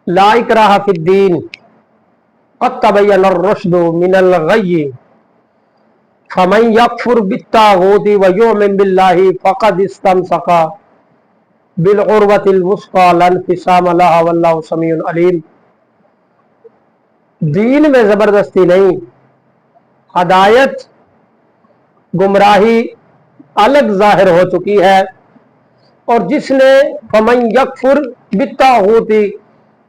ला इकराहा फिद्दीन क़द तबय्यना ar-रुश्दु मिनल ग़य्य फमन यकफुर बित्ताग़ूति व यु'मिन बिल्लाहि फ़क़द इस्तमसका बिल उर्वतिल वुस्क़ा ला इंफ़िसाम लहा वल्लाहु समीउन अलीम। दीन में जबरदस्ती नहीं, हदायत गुमराही अलग जाहिर हो चुकी है। और जिसने फमन यकफुर बित्ताग़ूति,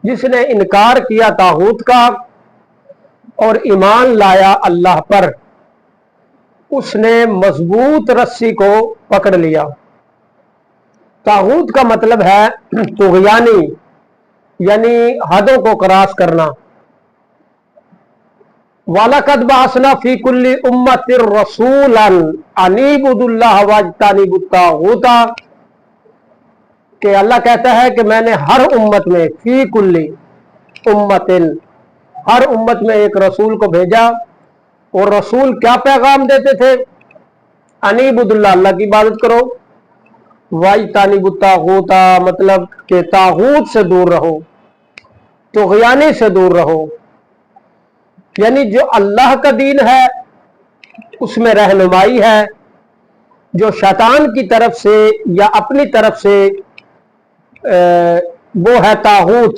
जिसने इनकार किया तागूत का और ईमान लाया अल्लाह पर, उसने मजबूत रस्सी को पकड़ लिया। तागूत का मतलब है तुग़यानी, यानी हदों को क्रॉस करना। वलक़द बअसना फी कुल्ली उम्मतिर रसूलन अनीबुदुल्लाह वज्तनिबुत तागूता, कि अल्लाह कहता है कि मैंने हर उम्मत में, फी कुल्ली उम्मतिन, हर उम्मत में एक रसूल को भेजा। और रसूल क्या पैगाम देते थे? अनीबुदुल्लाह, अल्लाह की इबादत करो, वज्तनिबुत तागूता, मतलब कि तागूत से दूर रहो, तुग़यानी से दूर रहो। यानी जो अल्लाह का दीन है उसमें रहनुमाई है, जो शैतान की तरफ से या अपनी तरफ से वो है तागूत।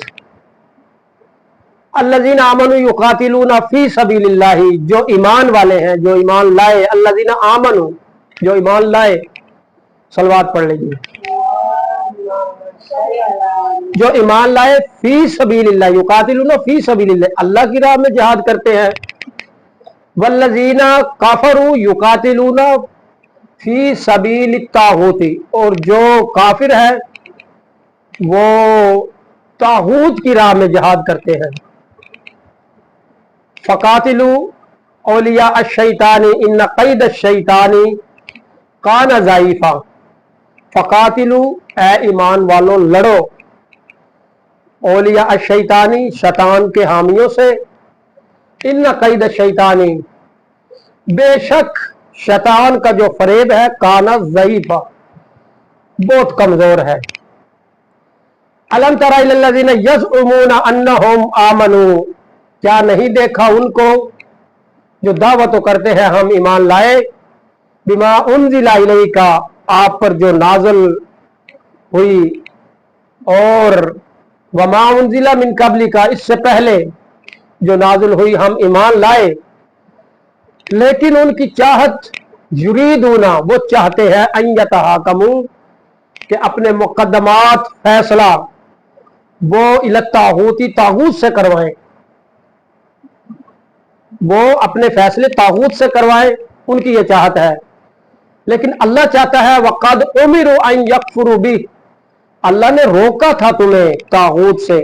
अल्लज़ीना आमनू युक़ातिलूना फ़ी सबीलिल्लाहि, जो ईमान वाले हैं, जो ईमान लाए। अल्लज़ीना आमनू, जो ईमान लाए। सलवात पढ़ लीजिए। जो ईमान लाए, फी सबीलिल्लाह, युक़ातिलूना फी सबीलिल्लाह, अल्लाह की राह में जिहाद करते हैं। वल्लज़ीना काफरू युक़ातिलूना फी सबीलित तागूती, और जो काफिर है वो तागूत की राह में जिहाद करते हैं। फ़क़ातिलू औलिया अश-शैतानी इन्न कैद अश-शैतानी कान ज़ईफ़ा। फ़क़ातिलू, ए ईमान वालों लड़ो, औलिया अश-शैतानी, शैतान के हामियों से, इन्न कैद अश-शैतानी, बेशक शैतान का जो फरेब है, काना ज़ईफ़ा, बहुत कमजोर है। अलम तरा इलल्लज़ीना यज़उमूना अन्नहुम आमनू, क्या नहीं देखा उनको जो दावत करते हैं हम ईमान लाए, बिमा उन्ज़िला इलैका, आप पर जो नाज़िल हुई, और वमा उन्ज़िला मिन क़ब्लिका, इससे पहले जो नाज़िल हुई हम ईमान लाए। लेकिन उनकी चाहत, युरीदूना, वो चाहते हैं, अन यतहाकमू, कि अपने मुक़द्दमात फैसला वो इला तागूती, तागूत से करवाएं, वो अपने फैसले तागूत से करवाएं, उनकी ये चाहत है। लेकिन अल्लाह चाहता है वक़द उमिरू अन यकफुरू बिह, अल्लाह ने रोका था तुम्हें तागूत से,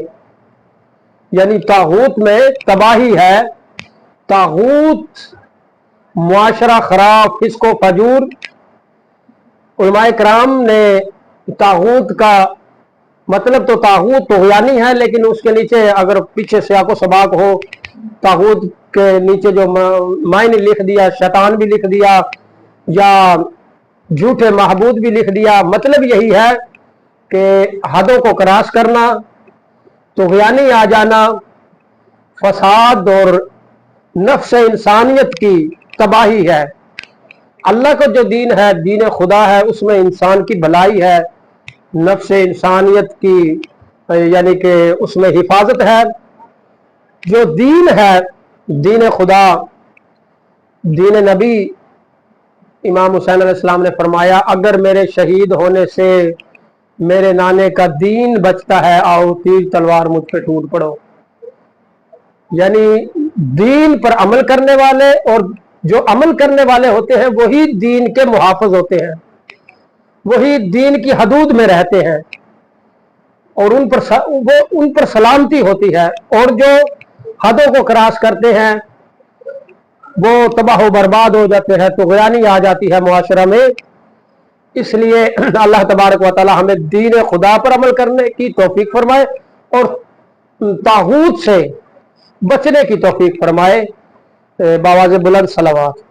यानी तागूत में तबाही है। तागूत मुआशरा खराब, फिस्को फजूर। उलमाए कराम ने तागूत का मतलब तो तागूत तुग़यानी है, लेकिन उसके नीचे अगर पीछे सियाको सबाक हो, तागूत के नीचे जो मायने लिख दिया, शैतान भी लिख दिया या झूठे महबूद भी लिख दिया। मतलब यही है कि हदों को क्रॉस करना, तुग़यानी आ जाना, फसाद और नफ्स इंसानियत की तबाही है। अल्लाह का जो दीन है, दीन खुदा है, उसमें इंसान की भलाई है, नफ्स इंसानियत की यानी कि उसमें हिफाजत है। जो दीन है, दीन खुदा, दीन नबी, इमाम हुसैन अलैहिस्सलाम ने फरमाया, अगर मेरे शहीद होने से मेरे नाने का दीन बचता है, आओ तीर तलवार मुझ पे टूट पड़ो। यानी दीन पर अमल करने वाले, और जो अमल करने वाले होते हैं वही दीन के मुहाफ़िज़ होते हैं, वही दीन की हदूद में रहते हैं, और उन पर सलामती होती है। और जो हदों को क्रॉस करते हैं वो तबाह बर्बाद हो जाते हैं, तुग़यानी आ जाती है मुआशरा में। इसलिए अल्लाह तबारक व तआला हमें दीन खुदा पर अमल करने की तौफीक फरमाए और तागूत से बचने की तौफीक फरमाए। बावाज़ बुलंद सलावत।